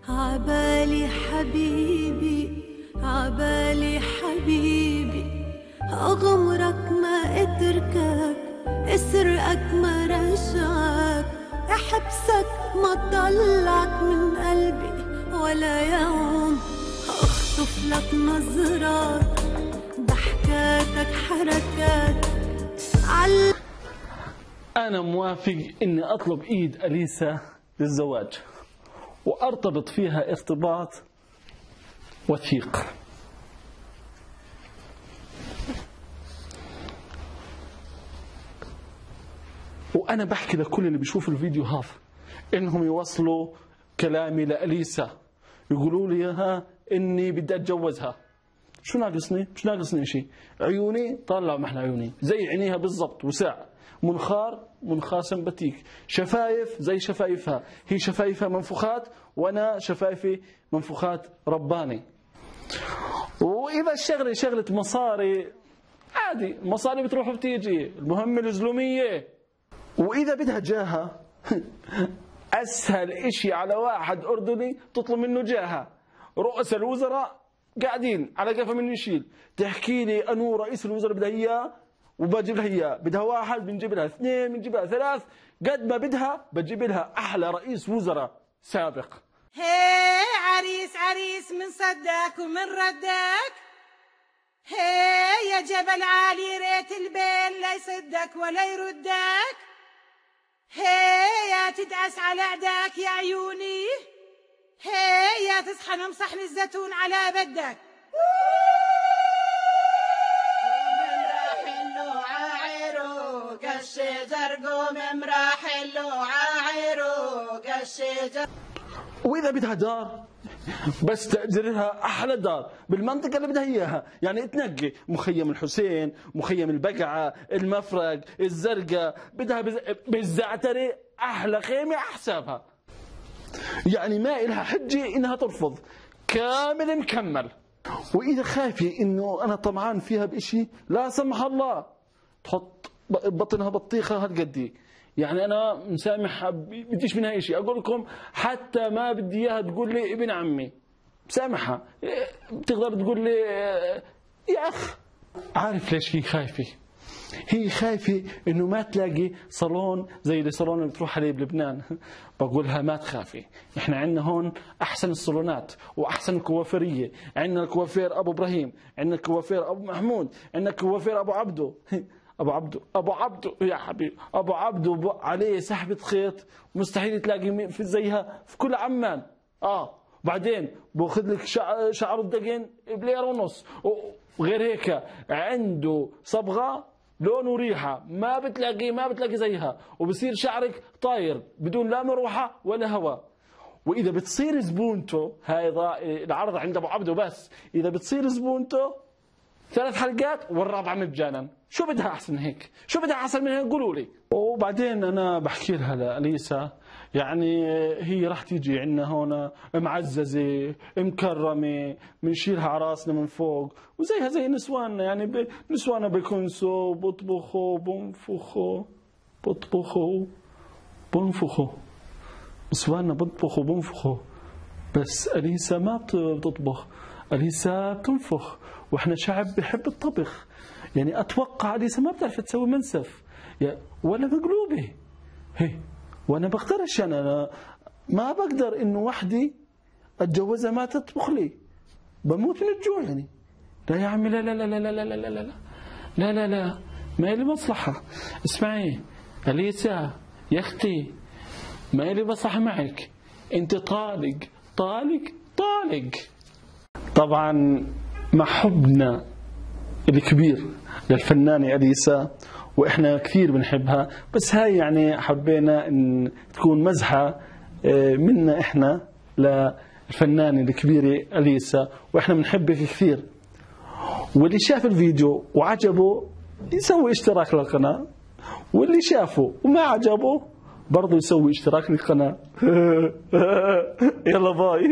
عبالي حبيبي عبالي حبيبي، أغمرك ما أتركك، أسرقك ما رجعك، أحبسك ما طلعك من قلبي ولا يوم، أخطف لك نظرات ضحكاتك حركاتك أنا موافق إني أطلب إيد أليسا للزواج وأرتبط فيها ارتباط وثيق. وأنا بحكي لكل اللي بيشوف الفيديو هذا إنهم يوصلوا كلامي لأليسا، يقولوا لي ها إني بدي أتجوزها. شو ناقصني؟ مش ناقصني شيء. عيوني طالع محلى عيوني زي عينيها بالضبط وسع، منخار سمباتيك، شفايف زي شفايفها، هي شفايفها منفوخات وانا شفايفي منفوخات رباني. واذا الشغله شغله مصاري عادي، مصاري بتروح وبتيجي، المهم الزلوميه. واذا بدها جاهه اسهل اشي على واحد اردني تطلب منه جاهه. رؤساء الوزراء قاعدين على قفا من يشيل، تحكي لي انو رئيس الوزراء بدها اياه وبجيب لها اياه، بدها واحد بنجيب لها اثنين، بنجيب لها ثلاث، قد ما بدها بجيب لها احلى رئيس وزراء سابق. هي عريس من صدك ومن ردك، هي يا جبل عالي ريت البين لا يصدك ولا يردك، هي يا تدعس على اعداك يا عيوني، هي يا تصحى نمصحن الزيتون على بدك. واذا بدها دار بس تأجرها احلى دار بالمنطقه اللي بدها اياها، يعني تنقي مخيم الحسين، مخيم البقعه، المفرق، الزرقاء، بدها بالزعتري احلى خيمه على حسابها. يعني ما إلها حجه انها ترفض، كامل مكمل. واذا خايفه انه انا طمعان فيها بشيء لا سمح الله تحط بطنها بطيخه هالقدي. يعني انا مسامحها بديش منها شيء، اقول لكم حتى ما بدي اياها تقول لي ابن عمي مسامحها، بتقدر تقول لي يا اخ. عارف ليش هي خايفه؟ هي خايفه انه ما تلاقي صالون زي الصالون اللي بتروح عليه بلبنان. بقولها ما تخافي، احنا عندنا هون احسن الصالونات واحسن الكوافيريه، عندنا الكوافير ابو ابراهيم، عندنا الكوافير ابو محمود، عندنا الكوافير ابو عبده. ابو عبده يا حبيبي، ابو عبده عليه سحبه خيط مستحيل تلاقي في زيها في كل عمان. بعدين باخذ لك شعر الدقن بليره ونص، وغير هيك عنده صبغه لون وريحه ما بتلاقي زيها، وبصير شعرك طاير بدون لا مروحه ولا هواء. واذا بتصير زبونته، هاي العرض عند ابو عبده بس، اذا بتصير زبونته 3 حلقات والرابعه مجانا. شو بدها احسن هيك؟ شو بدها احسن من هيك؟ قولوا لي. وبعدين انا بحكي لها لأليسا، يعني هي راح تيجي عندنا هون معززه مكرمه، بنشيلها على راسنا من فوق، وزيها زي نسواننا. يعني نسواننا بكنسوا بطبخوا بنفخوا، نسواننا بطبخوا بنفخوا، بس أليسا ما بتطبخ، أليسا بتنفخ، واحنا شعب بحب الطبخ. يعني اتوقع أليسا ما بتعرف تسوي منسف ولا مقلوبه. وانا بقدرش، انا ما بقدر انه وحدي اتجوزها ما تطبخ لي، بموت من الجوع. يعني لا يا عمي، لا لا لا لا لا لا لا لا لا لا لا، ما لي مصلحه. اسمعي أليسا يا اختي، ما لي مصلحه معك، انت طالق. طبعا مع حبنا الكبير للفنانة أليسا، وإحنا كثير بنحبها، بس هاي يعني حبينا إن تكون مزحة منا إحنا للفنانة الكبيرة أليسا، وإحنا بنحبك كثير. واللي شاف الفيديو وعجبه يسوي اشتراك للقناة، واللي شافه وما عجبه برضه يسوي اشتراك للقناة. يلا باي.